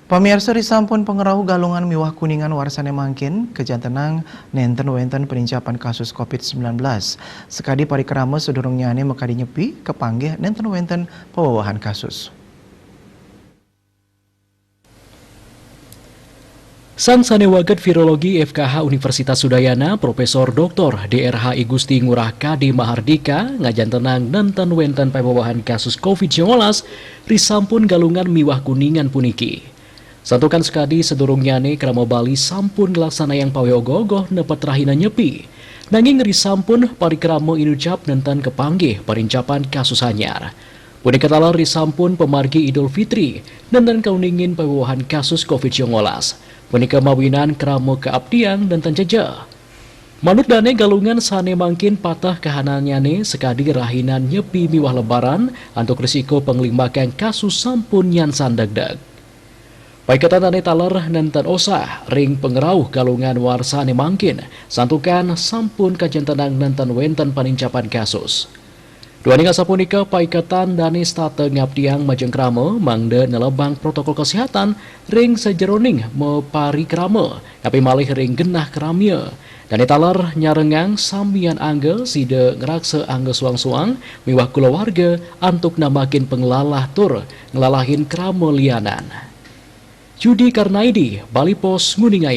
Pamirsa disampun pengerau galungan miwah kuningan warsane mangkin kejantenang nenten wenten penincapan kasus COVID-19. Sekadi parikrama sedurungnya ane mekadi nyepi kepanggih nenten wenten pewawahan kasus. Sang sanewaget virologi FKH Universitas Udayana, Profesor Dr. DRH Igusti Ngurah Kadi Mahardika, ngajantenang nenten wenten pewawahan kasus COVID-19 risampun galungan miwah kuningan puniki. Santukan sekadi sedurungnya ane krama Bali sampun ngelaksana yang pawe ogoh nepet rahina nyepi. Nanging risampun parikrama inucap nenten kepanggih parincapan kasus anyar. Punika talar risampun pemargi Idul Fitri nenten kauningin pewawahan kasus COVID-19. Punika mawinan krama keabdian dan tanjaja. Manut dane galungan sane mangkin patah kahananyane sekadi rahinan nyepi miwah lebaran untuk risiko penglimakan kasus sampun nyansan degdeg. Paikatan dane taler nenten osah ring pengerauh galungan warsane mangkin santukan sampun kajentenang nenten wenten panincapan kasus. Duani ngasapunika paikatan dani state ngabdiang majeng krama mangde nelebang protokol kesehatan ring sejeroning mepari krama tapi malih ring genah keramya. Dani taler nyarengang sambian angge side ngerakse angge suang-suang miwah kulawarga antuk namakin penglalah tur ngelalahin krama lianan. Judi Karnaidi, Bali Pos Nguningai.